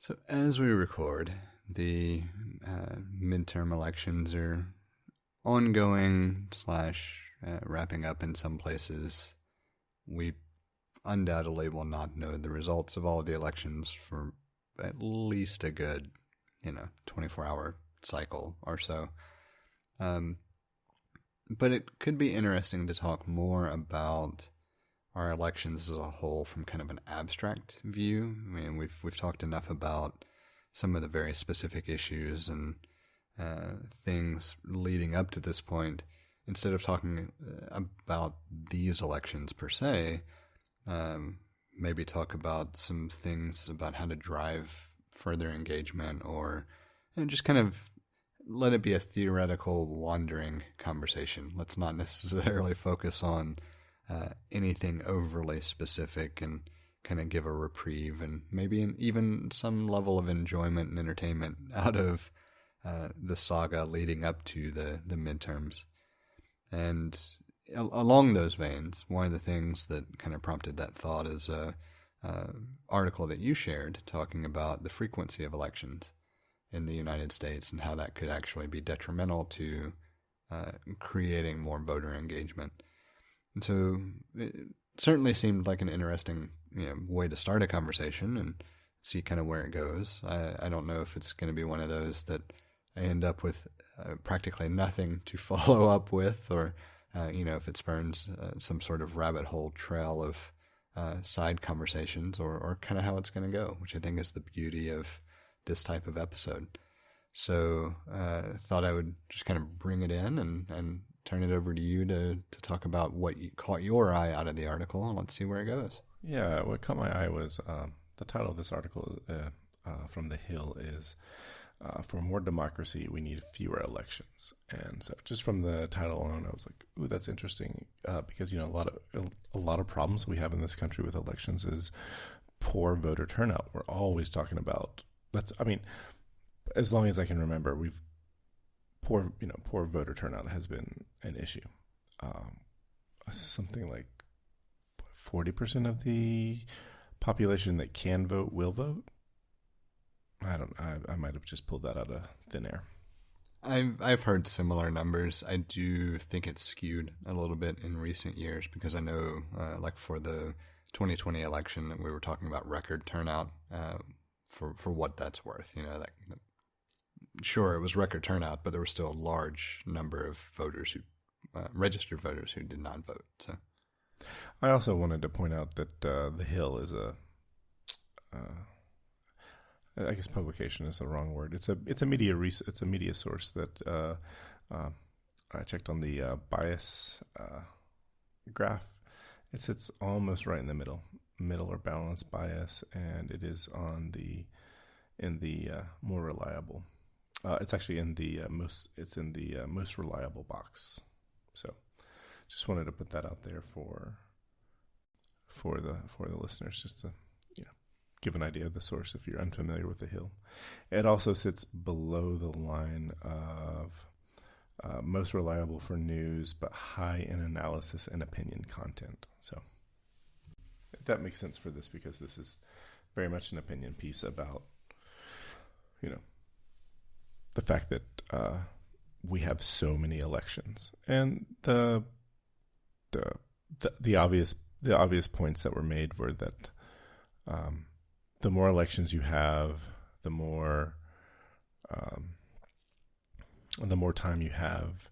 So as we record, the midterm elections are ongoing / wrapping up in some places. We undoubtedly will not know the results of all of the elections for at least a good, 24-hour cycle or so. But it could be interesting to talk more about our elections as a whole from kind of an abstract view. I mean, we've talked enough about some of the very specific issues and things leading up to this point. Instead of talking about these elections per se, maybe talk about some things about how to drive further engagement, or just kind of let it be a theoretical, wandering conversation. Let's not necessarily focus on anything overly specific, and kind of give a reprieve and maybe even some level of enjoyment and entertainment out of the saga leading up to the midterms. And along those veins, one of the things that kind of prompted that thought is a article that you shared talking about the frequency of elections in the United States and how that could actually be detrimental to creating more voter engagement. And so it certainly seemed like an interesting way to start a conversation and see kind of where it goes. I don't know if it's going to be one of those that I end up with practically nothing to follow up with, or if it spurns some sort of rabbit hole trail of side conversations, or kind of how it's going to go, which I think is the beauty of this type of episode. So thought I would just kind of bring it in and turn it over to you to talk about what caught your eye out of the article, and let's see where it goes. Yeah, what caught my eye was the title of this article from The Hill is For More Democracy, We Need Fewer Elections. And so just from the title alone, I was like, ooh, that's interesting, because a lot of problems we have in this country with elections is poor voter turnout. We're always talking about as long as I can remember, poor voter turnout has been an issue. Something like 40% of the population that can vote will vote. I might have just pulled that out of thin air. I've heard similar numbers. I do think it's skewed a little bit in recent years, because I know, like for the 2020 election, we were talking about record turnout. For what that's worth, sure, it was record turnout, but there was still a large number of voters registered voters who did not vote. So, I also wanted to point out that The Hill is I guess publication is the wrong word. It's a media source that I checked on the bias graph. It sits almost right in the middle or balanced bias, and it is in the more reliable. It's actually in the most reliable box. So, just wanted to put that out there for the listeners, just to give an idea of the source if you're unfamiliar with The Hill. It also sits below the line of most reliable for news, but high in analysis and opinion content. So that makes sense for this, because this is very much an opinion piece about, the fact that we have so many elections, and the obvious points that were made were that the more elections you have, the more time you have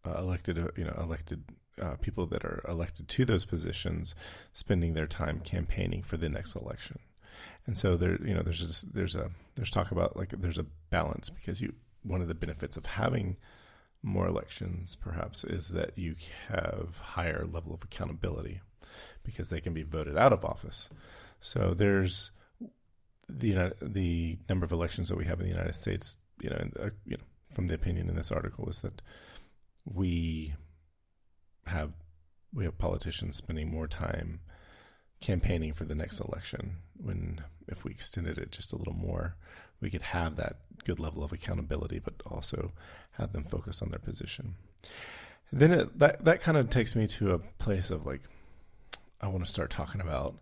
elected people that are elected to those positions spending their time campaigning for the next election. And so there's talk about, like, there's a balance, because one of the benefits of having more elections perhaps is that you have higher level of accountability, because they can be voted out of office. So there's the number of elections that we have in the United States, from the opinion in this article, is that we have politicians spending more time campaigning for the next election, when if we extended it just a little more, we could have that good level of accountability, but also have them focus on their position. And then that kind of takes me to a place of, like, I want to start talking about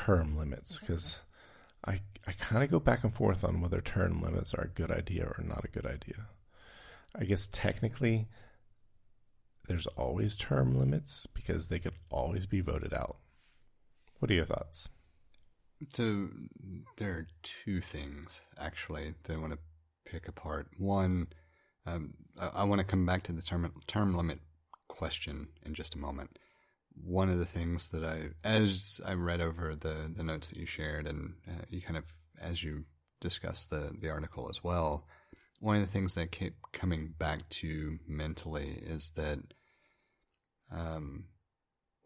term limits, because I kind of go back and forth on whether term limits are a good idea or not a good idea. I guess technically there's always term limits because they could always be voted out. What are your thoughts? So there are two things, actually, that I want to pick apart. One, I want to come back to the term limit question in just a moment. One of the things that as I read over the notes that you shared, and you kind of, as you discussed the article as well, one of the things that kept coming back to mentally is that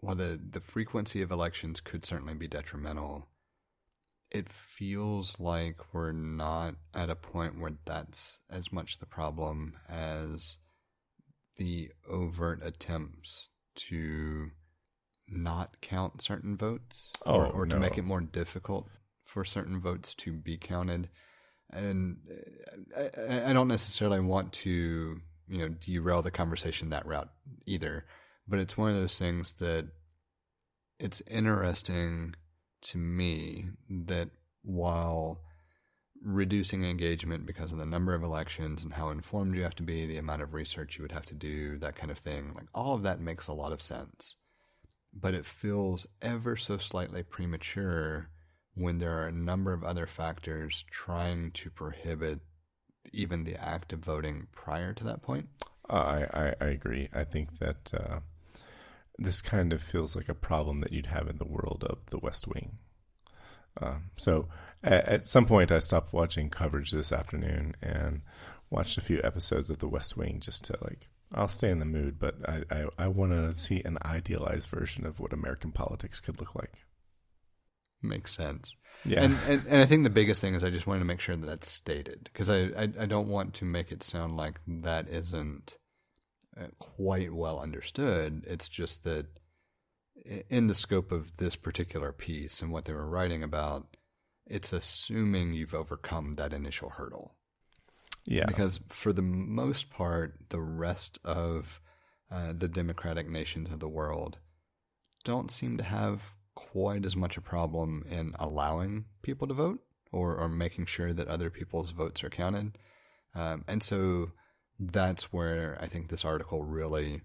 while the frequency of elections could certainly be detrimental, it feels like we're not at a point where that's as much the problem as the overt attempts to not count certain votes or to make it more difficult for certain votes to be counted. And I don't necessarily want to, derail the conversation that route either, but it's one of those things that it's interesting to me that while reducing engagement because of the number of elections and how informed you have to be, the amount of research you would have to do, that kind of thing, like all of that makes a lot of sense. But it feels ever so slightly premature when there are a number of other factors trying to prohibit even the act of voting prior to that point. I agree. I think that this kind of feels like a problem that you'd have in the world of the West Wing. So at some point I stopped watching coverage this afternoon and watched a few episodes of the West Wing just to I'll stay in the mood, but I want to see an idealized version of what American politics could look like. Makes sense. Yeah. And I think the biggest thing is I just wanted to make sure that that's stated, because I don't want to make it sound like that isn't quite well understood. It's just that in the scope of this particular piece and what they were writing about, it's assuming you've overcome that initial hurdle. Yeah. Because for the most part, the rest of the democratic nations of the world don't seem to have quite as much a problem in allowing people to vote or making sure that other people's votes are counted. And so that's where I think this article really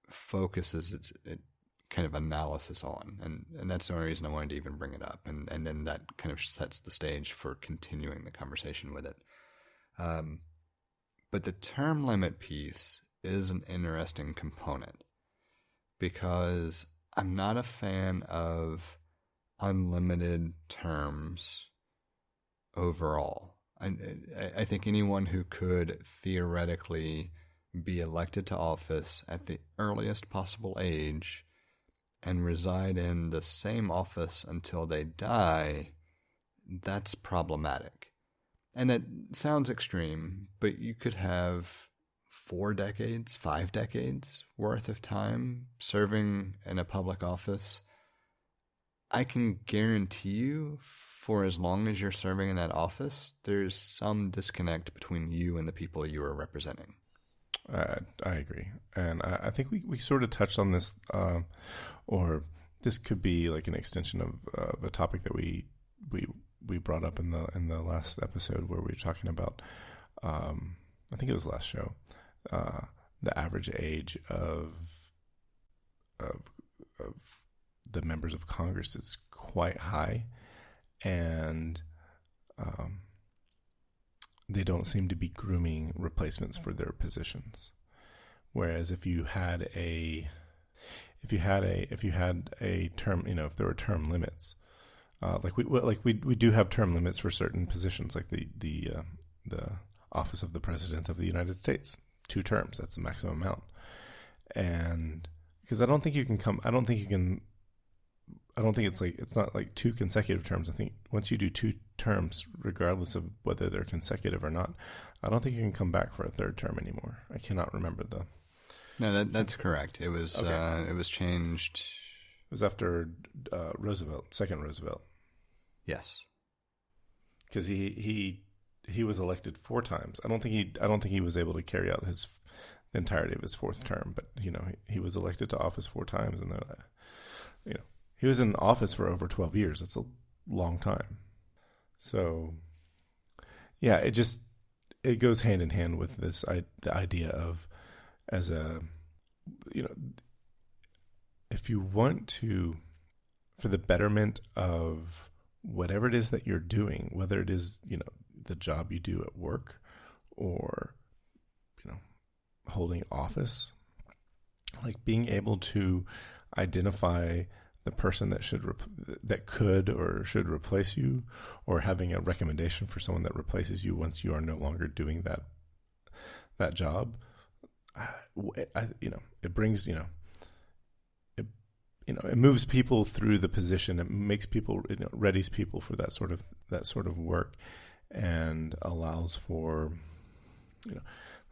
focuses its kind of analysis on. And that's the only reason I wanted to even bring it up. And then that kind of sets the stage for continuing the conversation with it. But the term limit piece is an interesting component because I'm not a fan of unlimited terms overall. I think anyone who could theoretically be elected to office at the earliest possible age and reside in the same office until they die, that's problematic. And that sounds extreme, but you could have 4 decades, 5 decades worth of time serving in a public office. I can guarantee you, for as long as you're serving in that office, there's some disconnect between you and the people you are representing. I agree. And I think we sort of touched on this, or this could be like an extension of the topic that we brought up in the last episode where we were talking about, I think it was last show, the average age of the members of Congress is quite high, and they don't seem to be grooming replacements for their positions. Whereas if you had a term, if there were term limits, we do have term limits for certain positions, like the office of the President of the United States, 2 terms. That's the maximum amount. And because I don't think it's not like 2 consecutive terms. I think once you do 2 terms, regardless of whether they're consecutive or not, I don't think you can come back for a 3rd term anymore. I cannot remember the. No, that's correct. It was okay. It was changed. It was after Roosevelt, second Roosevelt. Yes, because he was elected 4 times. I don't think he was able to carry out the entirety of his 4th term, but he was elected to office 4 times, and he was in office for over 12 years. That's a long time. So, yeah, it goes hand in hand with the idea of, as a, if you want to, for the betterment of whatever it is that you're doing, whether it is, the job you do at work or, holding office, like being able to identify the person that could or should replace you, or having a recommendation for someone that replaces you once you are no longer doing that job. It brings, it moves people through the position. It makes people, readies people for that sort of work, and allows for,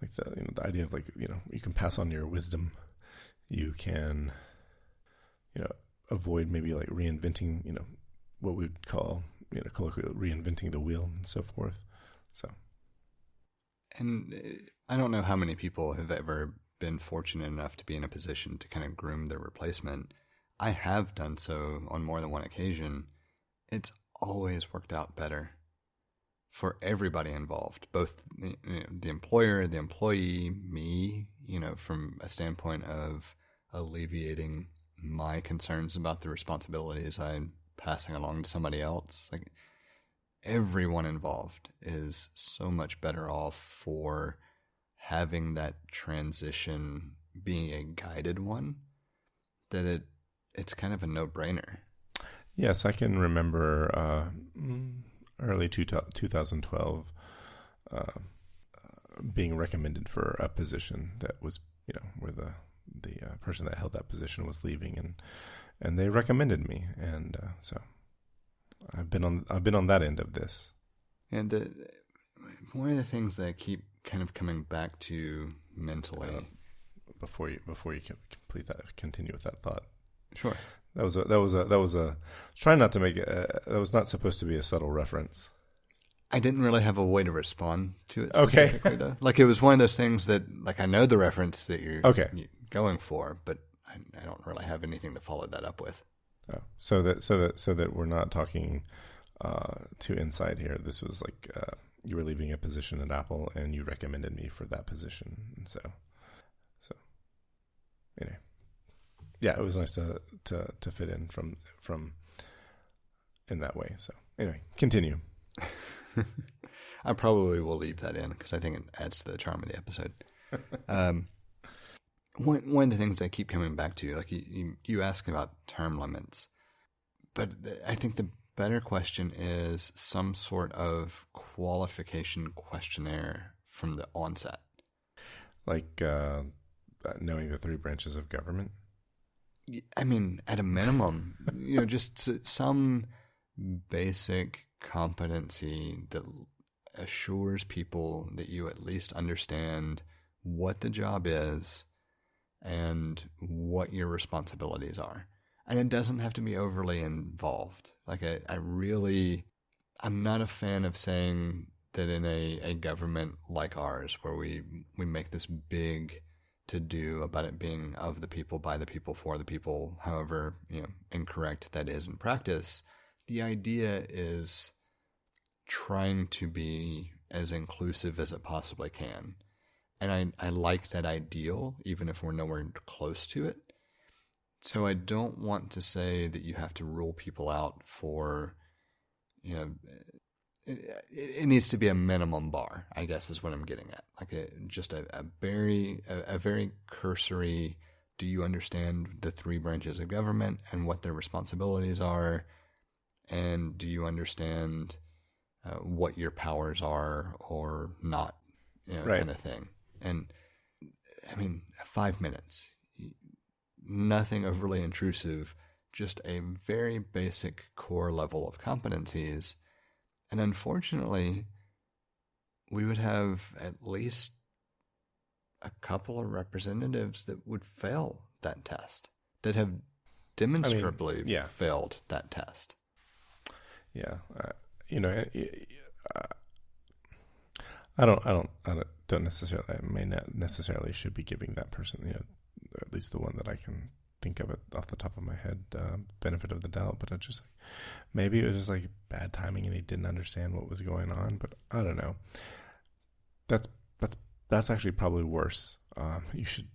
like the idea of, like, you can pass on your wisdom. You can, avoid maybe like reinventing, what we would call, colloquially, reinventing the wheel and so forth. So, and I don't know how many people have ever been fortunate enough to be in a position to kind of groom their replacement. I have done so on more than one occasion. It's always worked out better for everybody involved, both the employer, the employee, me, from a standpoint of alleviating my concerns about the responsibilities I'm passing along to somebody else. Like, everyone involved is so much better off for having that transition being a guided one, that it's kind of a no-brainer. Yes, I can remember early 2012 being recommended for a position that was, where the person that held that position was leaving, and they recommended me, and so I've been on that end of this. And one of the things that I keep kind of coming back to mentally, before you continue with that thought. Sure. That was a try not to make it. That was not supposed to be a subtle reference. I didn't really have a way to respond to it specifically, though. Like, it was one of those things that, like, I know the reference that you're going for, but I don't really have anything to follow that up with. Oh, so that we're not talking too inside here. This was like you were leaving a position at Apple, and you recommended me for that position, and so anyway, yeah, it was nice to fit in from in that way. So anyway, continue. I probably will leave that in because I think it adds to the charm of the episode. One of the things I keep coming back to, like you ask about term limits, but I think the better question is some sort of qualification questionnaire from the onset. Like knowing the 3 branches of government? I mean, at a minimum, just some basic competency that assures people that you at least understand what the job is and what your responsibilities are. And it doesn't have to be overly involved. Like, I'm not a fan of saying that in a government like ours, where we make this big to-do about it being of the people, by the people, for the people, however incorrect that is in practice, the idea is trying to be as inclusive as it possibly can. And I like that ideal, even if we're nowhere close to it. So I don't want to say that you have to rule people out for, it needs to be a minimum bar, I guess is what I'm getting at. Like just a very cursory, do you understand the 3 branches of government and what their responsibilities are? And do you understand what your powers are or not, right, kind of thing. And I mean, 5 minutes, nothing overly intrusive, just a very basic core level of competencies. And unfortunately, we would have at least a couple of representatives that would fail that test, that have demonstrably failed that test. Yeah. I don't necessarily, I may not necessarily should be giving that person, at least the one that I can think of it off the top of my head, benefit of the doubt, but I just maybe it was just like bad timing and he didn't understand what was going on. But I don't know. That's actually probably worse. You should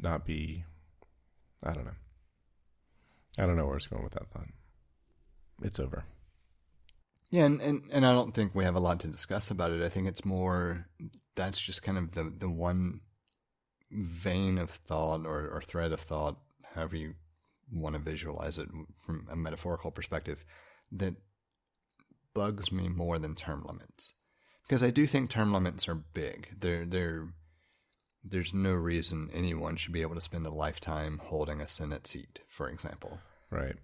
not be. I don't know. I don't know where it's going with that thought. It's over. Yeah, and I don't think we have a lot to discuss about it. I think it's more, that's just kind of the one vein of thought or thread of thought, however you want to visualize it from a metaphorical perspective, that bugs me more than term limits. Because I do think term limits are big. There's no reason anyone should be able to spend a lifetime holding a Senate seat, for example. Right.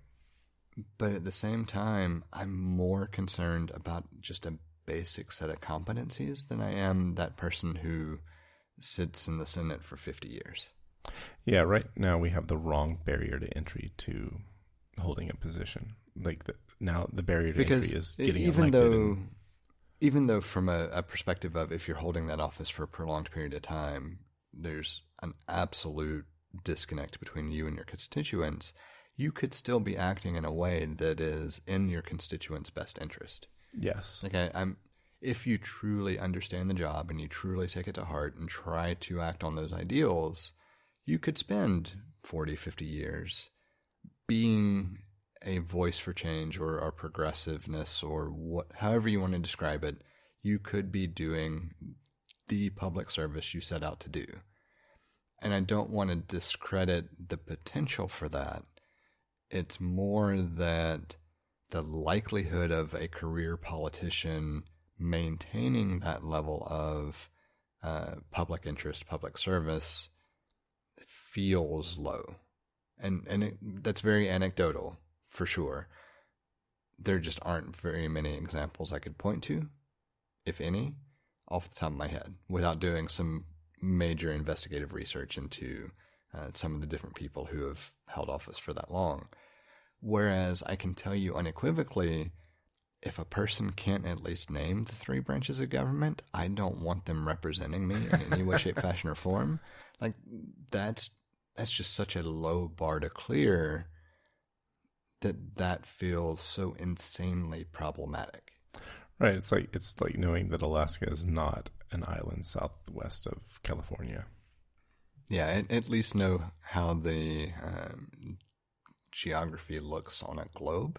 But at the same time, I'm more concerned about just a basic set of competencies than I am that person who sits in the Senate for 50 years. Yeah, right now we have the wrong barrier to entry to holding a position. Like now the barrier to entry is getting elected. Even though from a perspective of if you're holding that office for a prolonged period of time, there's an absolute disconnect between you and your constituents, you could still be acting in a way that is in your constituents' best interest. Yes. Like if you truly understand the job and you truly take it to heart and try to act on those ideals, you could spend 40, 50 years being a voice for change or progressiveness or however you want to describe it. You could be doing the public service you set out to do. And I don't want to discredit the potential for that. It's more that the likelihood of a career politician maintaining that level of public interest, public service feels low. And that's very anecdotal, for sure. There just aren't very many examples I could point to, if any, off the top of my head, without doing some major investigative research into some of the different people who have held office for that long. Whereas I can tell you unequivocally, if a person can't at least name the three branches of government, I don't want them representing me in any way, shape, fashion, or form. Like, that's just such a low bar to clear that feels so insanely problematic. Right. It's like knowing that Alaska is not an island southwest of California. Yeah, at least know how the geography looks on a globe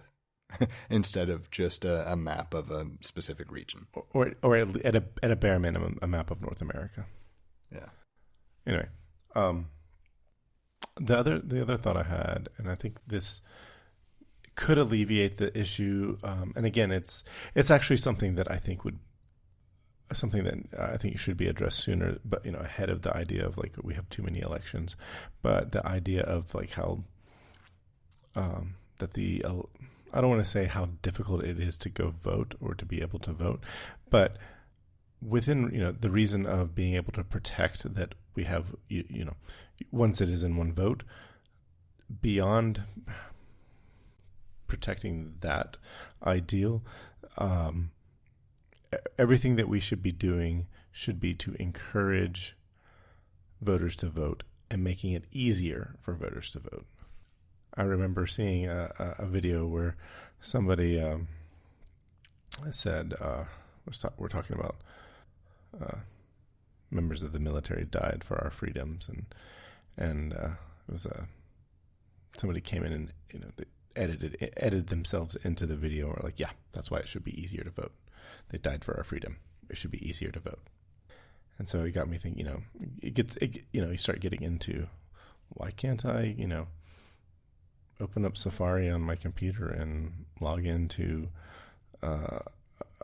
instead of just a map of a specific region. Or at a bare minimum, a map of North America. Yeah. Anyway, the other thought I had, and I think this could alleviate the issue, and again, it's actually something that I think should be addressed sooner, but ahead of the idea of like we have too many elections, but the idea of like how that I don't want to say how difficult it is to go vote or to be able to vote, but within the reason of being able to protect that we have one citizen, one vote, beyond protecting that ideal, everything that we should be doing should be to encourage voters to vote and making it easier for voters to vote. I remember seeing a video where somebody said, we're talking about members of the military died for our freedoms, and it was somebody came in and they edited themselves into the video, or like, yeah, that's why it should be easier to vote. They died for our freedom. It should be easier to vote. And so it got me thinking, you start getting into, why can't I, open up Safari on my computer and log into a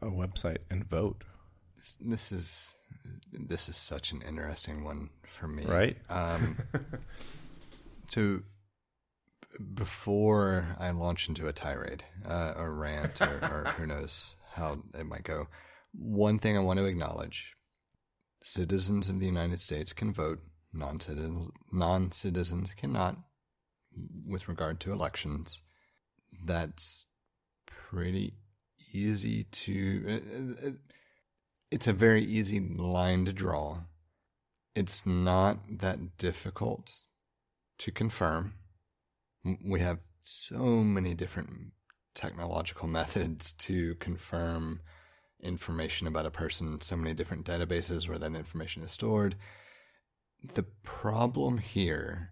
website and vote? This is such an interesting one for me. Right? So before I launch into a tirade or rant or who knows how it might go, one thing I want to acknowledge: citizens of the United States can vote, non-citizens cannot with regard to elections. That's pretty easy to... It's a very easy line to draw. It's not that difficult to confirm. We have so many different technological methods to confirm information about a person, so many different databases where that information is stored. The problem here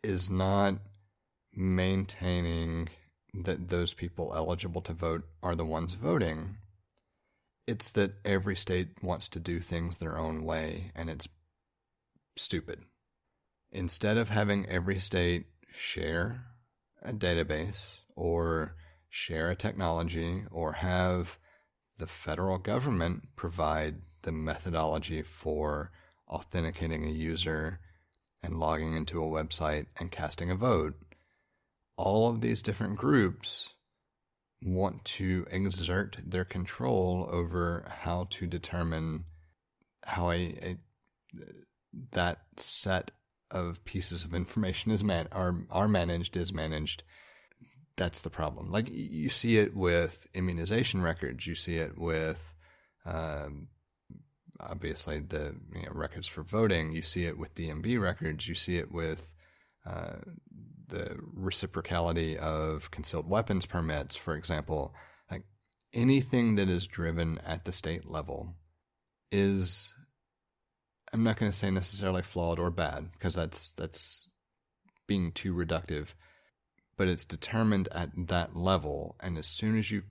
is not maintaining that those people eligible to vote are the ones voting. It's that every state wants to do things their own way, and it's stupid. Instead of having every state share a database or share a technology or have the federal government provide the methodology for authenticating a user and logging into a website and casting a vote, all of these different groups want to exert their control over how to determine how that set of pieces of information is are managed. That's the problem. Like, you see it with immunization records. You see it with obviously the records for voting. You see it with DMV records. You see it with the reciprocality of concealed weapons permits, for example. Like, anything that is driven at the state level is, I'm not going to say necessarily flawed or bad, because that's being too reductive, but it's determined at that level. And as soon as you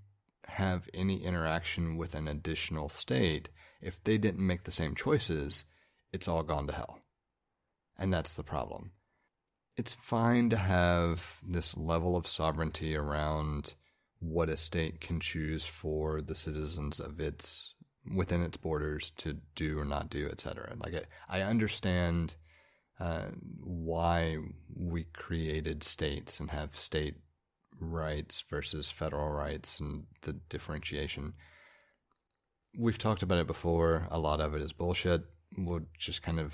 have any interaction with an additional state, if they didn't make the same choices, it's all gone to hell. And that's the problem. It's fine to have this level of sovereignty around what a state can choose for the citizens of within its borders to do or not do, etc. Like, I understand why we created states and have state rights versus federal rights and the differentiation. We've talked about it before. A lot of it is bullshit. We'll just kind of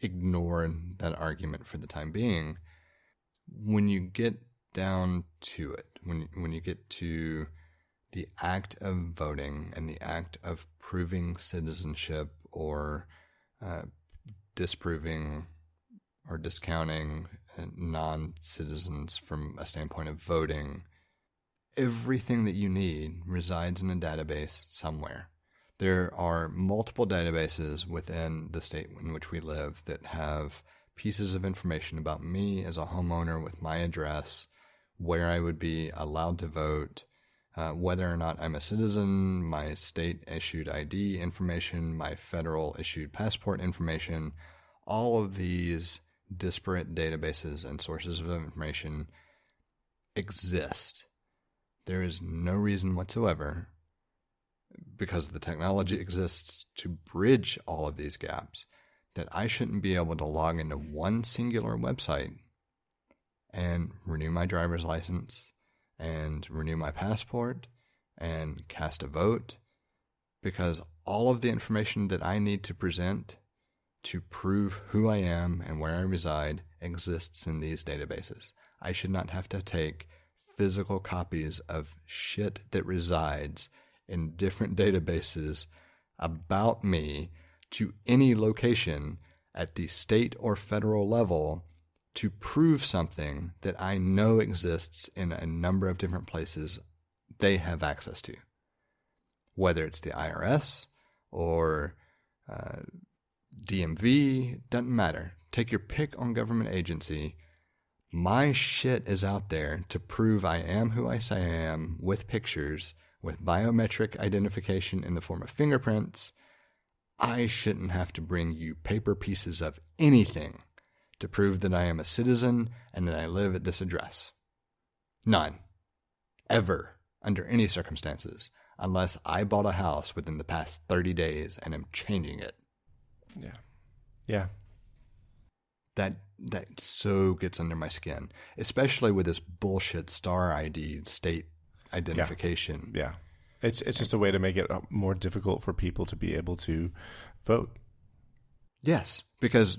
ignore that argument for the time being. When you get down to it, when you get to the act of voting and the act of proving citizenship or disproving or discounting non-citizens from a standpoint of voting, everything that you need resides in a database somewhere. There are multiple databases within the state in which we live that have pieces of information about me as a homeowner with my address, where I would be allowed to vote, whether or not I'm a citizen, my state-issued ID information, my federal-issued passport information. All of these disparate databases and sources of information exist. There is no reason whatsoever, because the technology exists to bridge all of these gaps, that I shouldn't be able to log into one singular website and renew my driver's license and renew my passport and cast a vote, because all of the information that I need to present to prove who I am and where I reside exists in these databases. I should not have to take physical copies of shit that resides in different databases about me to any location at the state or federal level to prove something that I know exists in a number of different places they have access to. Whether it's the IRS or DMV, doesn't matter. Take your pick on government agency. My shit is out there to prove I am who I say I am, with pictures, with biometric identification in the form of fingerprints. I shouldn't have to bring you paper pieces of anything to prove that I am a citizen and that I live at this address. None. Ever. Under any circumstances. Unless I bought a house within the past 30 days and am changing it. Yeah. Yeah. That so gets under my skin. Especially with this bullshit star ID state identification. Yeah. It's just a way to make it more difficult for people to be able to vote. Yes, because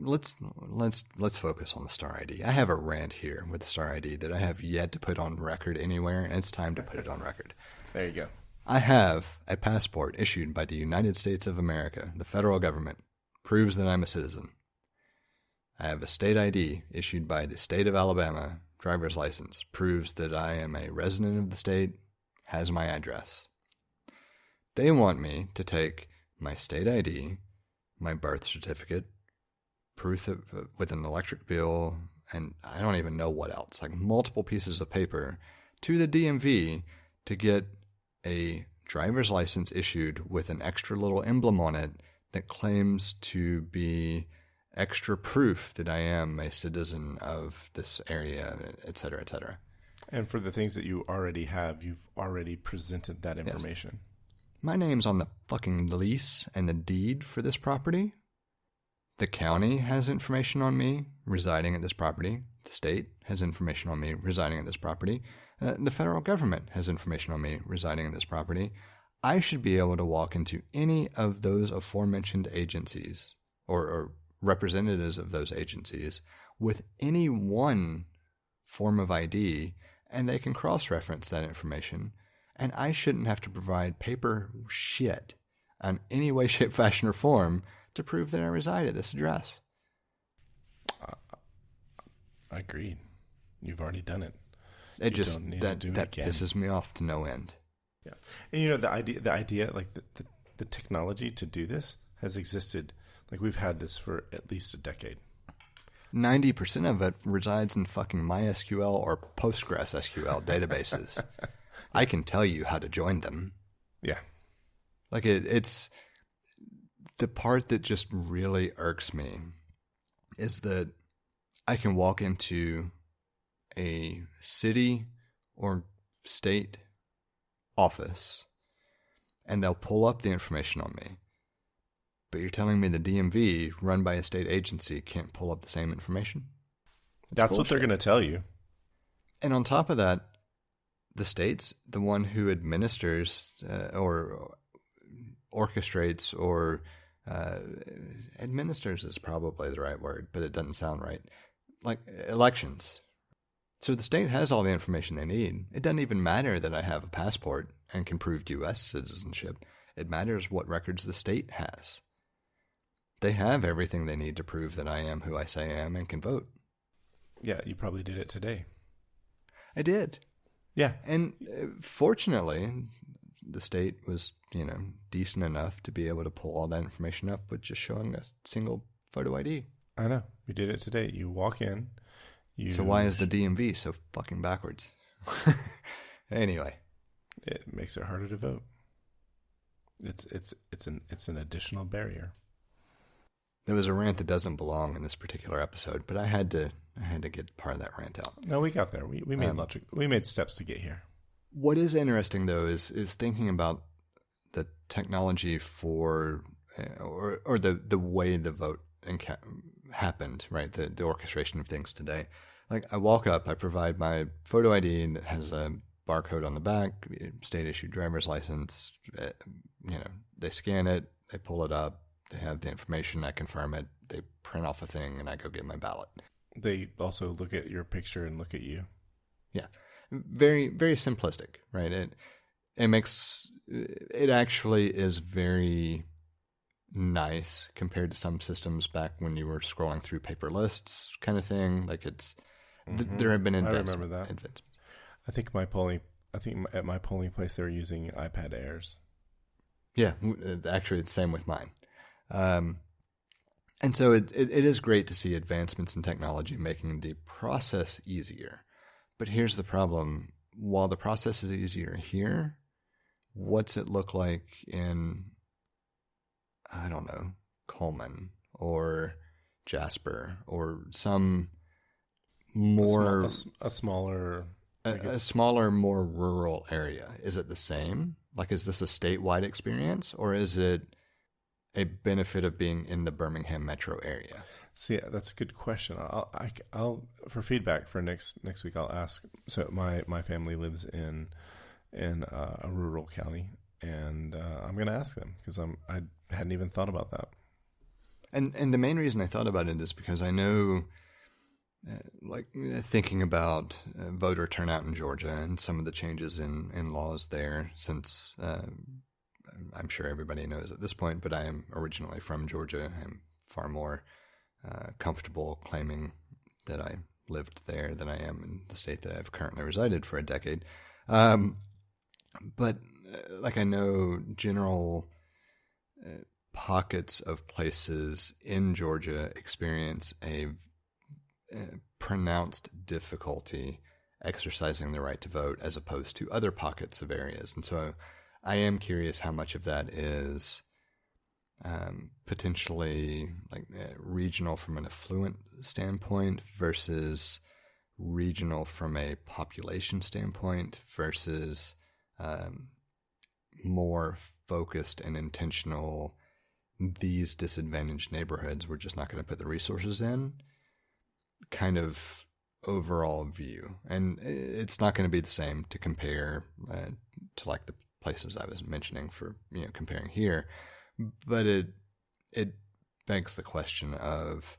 let's focus on the star ID. I have a rant here with the star ID that I have yet to put on record anywhere, and it's time to put it on record. There you go. I have a passport issued by the United States of America, the federal government, proves that I'm a citizen. I have a state ID issued by the state of Alabama, driver's license, proves that I am a resident of the state, has my address. They want me to take my state ID, my birth certificate, proof of, with an electric bill, and I don't even know what else, like multiple pieces of paper, to the DMV to get a driver's license issued with an extra little emblem on it that claims to be extra proof that I am a citizen of this area, et cetera, et cetera. And for the things that you already have, you've already presented that information. Yes. My name's on the fucking lease and the deed for this property. The county has information on me residing at this property. The state has information on me residing at this property. The federal government has information on me residing at this property. I should be able to walk into any of those aforementioned agencies or representatives of those agencies with any one form of ID, and they can cross-reference that information, and I shouldn't have to provide paper shit on any way, shape, fashion, or form to prove that I reside at this address. Agreed. You've already done it. It just that pisses me off to no end. Yeah, and the idea, like the technology to do this has existed. Like we've had this for at least a decade. 90% of it resides in fucking MySQL or PostgreSQL databases. I can tell you how to join them. Yeah, like it's the part that just really irks me is that I can walk into a city or state office and they'll pull up the information on me. But you're telling me the DMV, run by a state agency, can't pull up the same information? That's what they're going to tell you. And on top of that, the state's the one who administers or orchestrates or administers is probably the right word, but it doesn't sound right. Like elections. So the state has all the information they need. It doesn't even matter that I have a passport and can prove U.S. citizenship. It matters what records the state has. They have everything they need to prove that I am who I say I am and can vote. Yeah, you probably did it today. I did. Yeah. And fortunately, the state was, decent enough to be able to pull all that information up with just showing a single photo ID. I know. You did it today. You walk in. So why is the DMV so fucking backwards? Anyway. It makes it harder to vote. It's an additional barrier. There was a rant that doesn't belong in this particular episode, but I had to get part of that rant out. No, we got there. We made steps to get here. What is interesting though is thinking about the technology for or the way the vote happened, right? The orchestration of things today. Like I walk up, I provide my photo ID that has a barcode on the back, state issued driver's license. They scan it, they pull it up. They have the information, I confirm it, they print off a thing, and I go get my ballot. They also look at your picture and look at you. Yeah. Very, very simplistic, right? It actually is very nice compared to some systems back when you were scrolling through paper lists kind of thing. Like there have been advancements. I remember that. I think at my polling place they were using iPad Airs. Yeah, actually it's the same with mine. And so it is great to see advancements in technology making the process easier. But here's the problem. While the process is easier here, what's it look like in, I don't know, Coleman or Jasper or some more... A smaller, more rural area? Is it the same? Like, is this a statewide experience or is it a benefit of being in the Birmingham metro area? See, that's a good question. I'll for feedback for next week. I'll ask. So my family lives in a rural county, and I'm going to ask them because I hadn't even thought about that. And the main reason I thought about it is because I know, thinking about voter turnout in Georgia and some of the changes in laws there since. I'm sure everybody knows at this point, but I am originally from Georgia. I'm far more comfortable claiming that I lived there than I am in the state that I've currently resided for a decade. But like I know general pockets of places in Georgia experience a pronounced difficulty exercising the right to vote as opposed to other pockets of areas. And so I am curious how much of that is potentially like regional from an affluent standpoint versus regional from a population standpoint versus more focused and intentional, these disadvantaged neighborhoods we're just not going to put the resources in kind of overall view. And it's not going to be the same to compare to like the places I was mentioning for, comparing here, but it begs the question of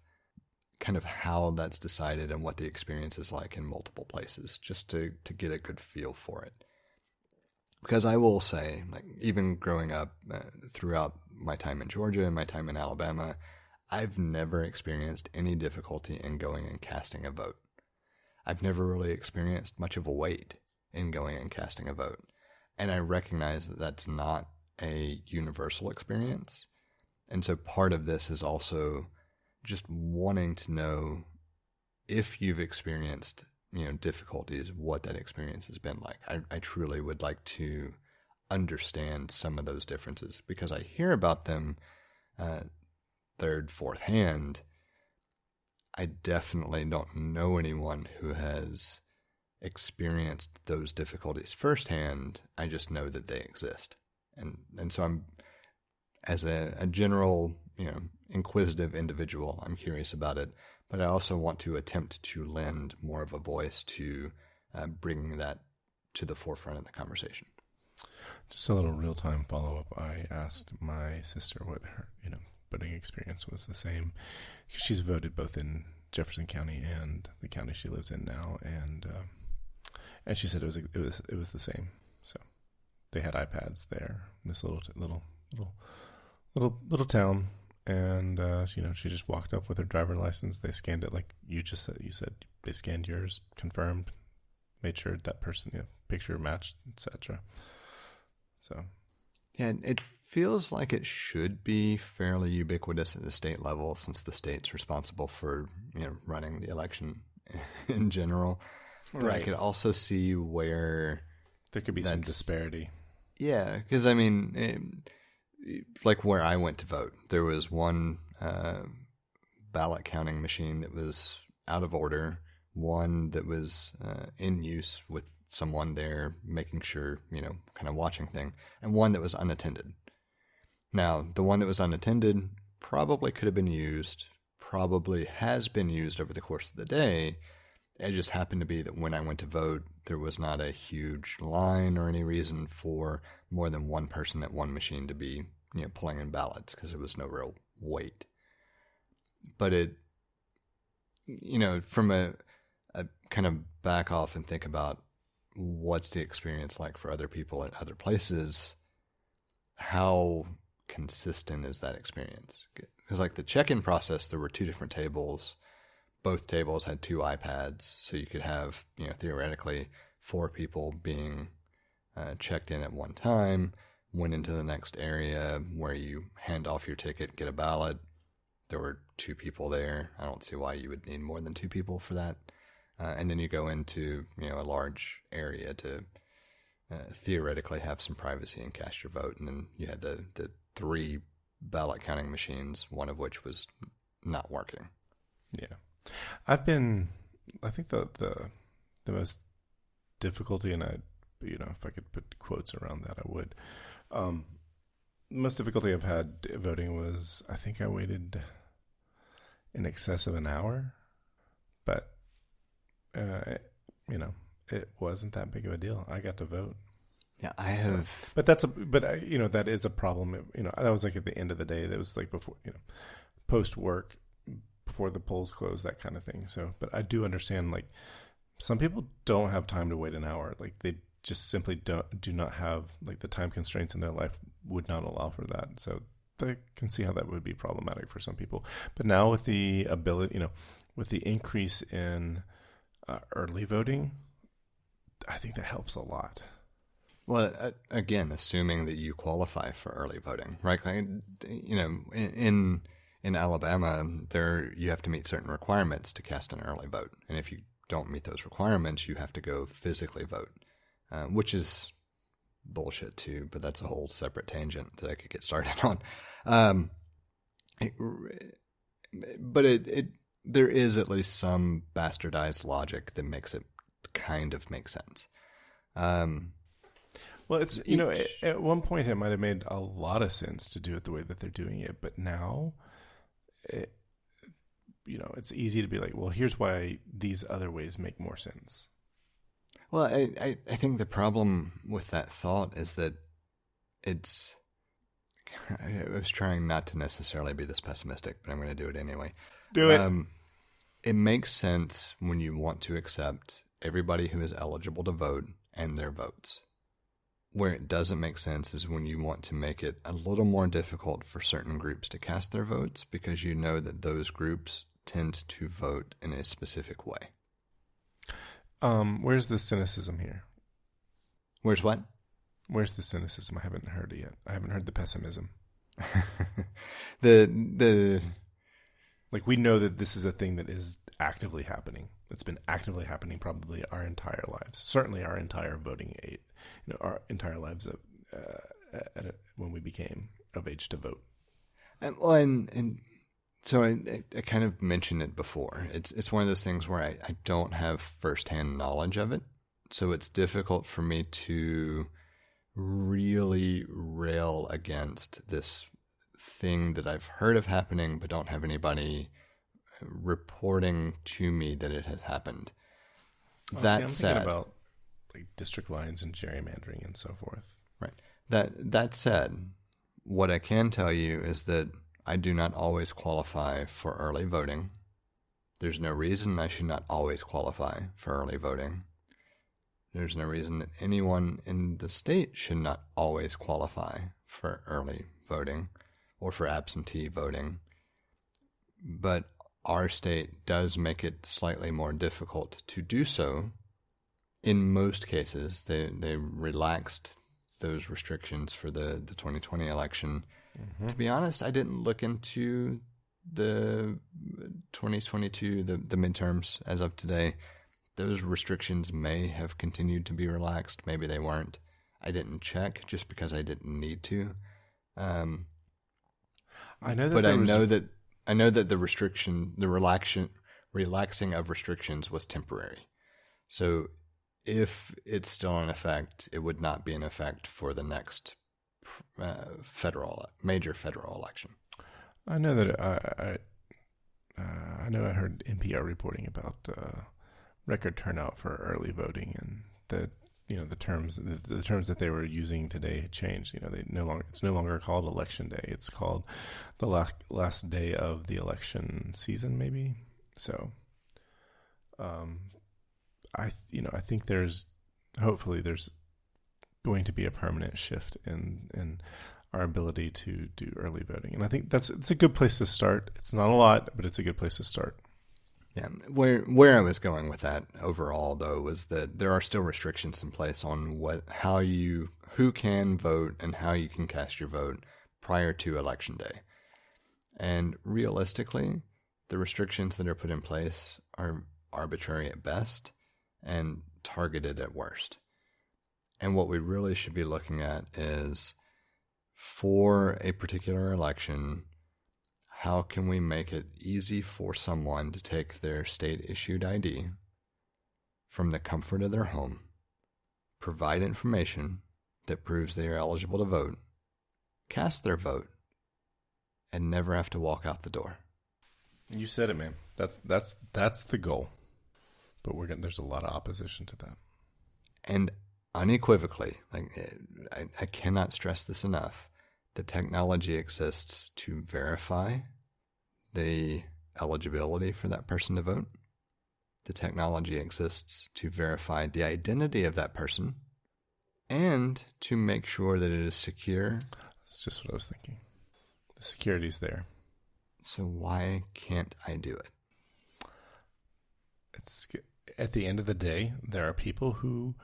kind of how that's decided and what the experience is like in multiple places, just to get a good feel for it. Because I will say, like, even growing up throughout my time in Georgia and my time in Alabama, I've never experienced any difficulty in going and casting a vote. I've never really experienced much of a wait in going and casting a vote. And I recognize that that's not a universal experience. And so part of this is also just wanting to know if you've experienced difficulties, what that experience has been like. I truly would like to understand some of those differences because I hear about them third, fourth hand. I definitely don't know anyone who has experienced those difficulties firsthand. I just know that they exist. And so I'm, as a general, inquisitive individual, I'm curious about it. But I also want to attempt to lend more of a voice to bringing that to the forefront of the conversation. Just a little real-time follow-up. I asked my sister what her, voting experience was the same. She's voted both in Jefferson County and the county she lives in now, and she said it was the same. So they had iPads there in this little town. And, she just walked up with her driver license. They scanned it like you said, they scanned yours, confirmed, made sure that person, picture matched, etc. So. Yeah, it feels like it should be fairly ubiquitous at the state level since the state's responsible for, running the election in general. But right. I could also see where there could be some disparity. Yeah, because like where I went to vote, there was one ballot counting machine that was out of order, one that was in use with someone there making sure, kind of watching thing, and one that was unattended. Now, the one that was unattended probably could have been used, probably has been used over the course of the day. It just happened to be that when I went to vote, there was not a huge line or any reason for more than one person at one machine to be, pulling in ballots because there was no real wait. But it, from a kind of back off and think about what's the experience like for other people at other places, how consistent is that experience? Because like the check-in process, there were two different tables. Both tables had two iPads, so you could have, theoretically 4 people being checked in at one time, went into the next area where you hand off your ticket, get a ballot. There were 2 people there. I don't see why you would need more than 2 people for that. And then you go into, a large area to theoretically have some privacy and cast your vote. And then you had the 3 ballot counting machines, one of which was not working. Yeah. I think the most difficulty, and if I could put quotes around that, I would. Most difficulty I've had voting was, I think I waited in excess of an hour, but, it wasn't that big of a deal. I got to vote. Yeah, I have. But that is a problem. That was like at the end of the day. That was like before, post work, before the polls close, that kind of thing. So, but I do understand, like, some people don't have time to wait an hour. Like, they just simply do not have, like, the time constraints in their life would not allow for that. So I can see how that would be problematic for some people. But now with the ability, with the increase in early voting, I think that helps a lot. Well, again, assuming that you qualify for early voting, right? Like, in Alabama, you have to meet certain requirements to cast an early vote, and if you don't meet those requirements, you have to go physically vote, which is bullshit too. But that's a whole separate tangent that I could get started on. There is at least some bastardized logic that makes it kind of make sense. Well, it's, at one point it might have made a lot of sense to do it the way that they're doing it, but now, it's easy to be like, well, here's why these other ways make more sense. Well, I think the problem with that thought is that I was trying not to necessarily be this pessimistic, but I'm going to do it anyway. Do it. It makes sense when you want to accept everybody who is eligible to vote and their votes. Where it doesn't make sense is when you want to make it a little more difficult for certain groups to cast their votes because you know that those groups tend to vote in a specific way. Where's the cynicism here? Where's what? Where's the cynicism? I haven't heard it yet. I haven't heard the pessimism. Like, we know that this is a thing that is actively happening. It's been actively happening probably our entire lives. Certainly our entire voting age, our entire lives when we became of age to vote. So I kind of mentioned it before. It's one of those things where I don't have firsthand knowledge of it. So it's difficult for me to really rail against this thing that I've heard of happening, but don't have anybody reporting to me that it has happened. I'm thinking about like district lines and gerrymandering and so forth. Right. That said, what I can tell you is that I do not always qualify for early voting. There's no reason I should not always qualify for early voting. There's no reason that anyone in the state should not always qualify for early voting or for absentee voting. But our state does make it slightly more difficult to do so. In most cases, they relaxed those restrictions for the 2020 election. Mm-hmm. To be honest, I didn't look into the 2022, the midterms as of today. Those restrictions may have continued to be relaxed. Maybe they weren't. I didn't check just because I didn't need to. I know that the relaxing of restrictions was temporary. So if it's still in effect, it would not be in effect for the next major federal election. I know that I heard NPR reporting about record turnout for early voting, and that the terms that they were using today changed. It's no longer called election day. It's called the last day of the election season, maybe. So, I think hopefully there's going to be a permanent shift in our ability to do early voting, and I think it's a good place to start. It's not a lot, but it's a good place to start. Yeah, where I was going with that overall, though, was that there are still restrictions in place on who can vote and how you can cast your vote prior to Election Day. And realistically, the restrictions that are put in place are arbitrary at best and targeted at worst. And what we really should be looking at is, for a particular election, how can we make it easy for someone to take their state-issued ID from the comfort of their home, provide information that proves they are eligible to vote, cast their vote, and never have to walk out the door? You said it, man. That's the goal. But there's a lot of opposition to that. And unequivocally, I cannot stress this enough, the technology exists to verify the eligibility for that person to vote. The technology exists to verify the identity of that person and to make sure that it is secure. That's just what I was thinking. The security's there. So why can't I do it? It's at the end of the day, there are people who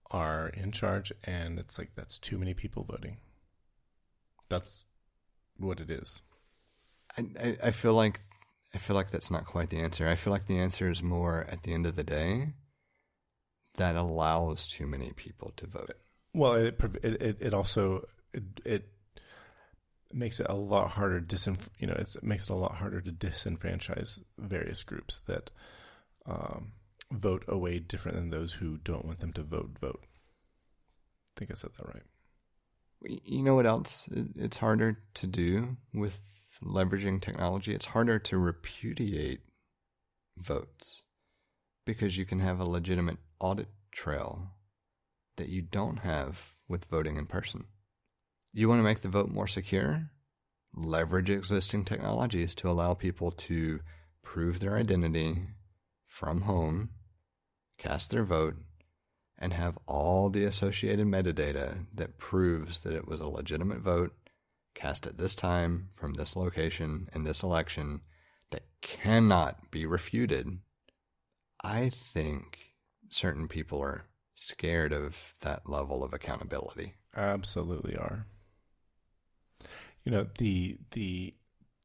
are in charge, and it's like that's too many people voting. That's what it is. I feel like that's not quite the answer. I feel like the answer is more at the end of the day that allows too many people to vote. Well, it also makes it a lot harder it makes it a lot harder to disenfranchise various groups that vote away different than those who don't want them to vote. I think I said that right. You know what else it's harder to do with leveraging technology? It's harder to repudiate votes because you can have a legitimate audit trail that you don't have with voting in person. You want to make the vote more secure? Leverage existing technologies to allow people to prove their identity from home, cast their vote, and have all the associated metadata that proves that it was a legitimate vote cast at this time from this location in this election that cannot be refuted. I think certain people are scared of that level of accountability. Absolutely are.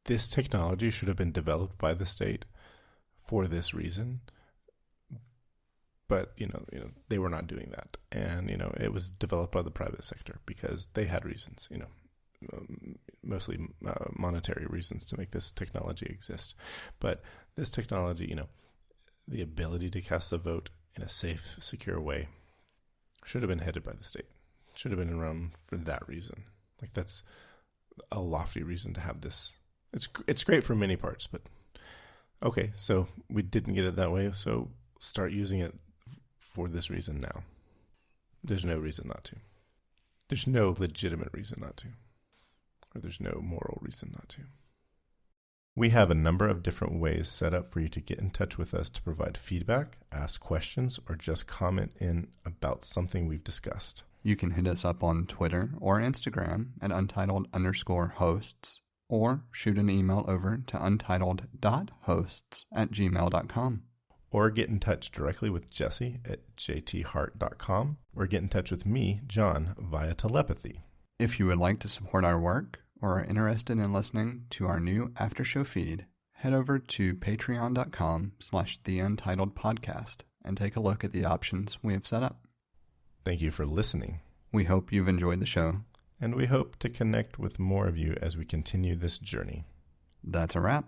This technology should have been developed by the state for this reason, but they were not doing that, and it was developed by the private sector because they had reasons, mostly monetary reasons to make this technology exist. But this technology, the ability to cast a vote in a safe, secure way, should have been headed by the state. Should have been around for that reason. Like, that's a lofty reason to have this. It's great for many parts, but okay, so we didn't get it that way, so start using it for this reason now. There's no reason not to. There's no legitimate reason not to. Or there's no moral reason not to. We have a number of different ways set up for you to get in touch with us to provide feedback, ask questions, or just comment in about something we've discussed. You can hit us up on Twitter or Instagram at untitled_hosts, or shoot an email over to untitled.hosts@gmail.com. Or get in touch directly with Jesse at jthart.com, or get in touch with me, John, via telepathy. If you would like to support our work or are interested in listening to our new after-show feed, head over to patreon.com/theUntitledPodcast and take a look at the options we have set up. Thank you for listening. We hope you've enjoyed the show. And we hope to connect with more of you as we continue this journey. That's a wrap.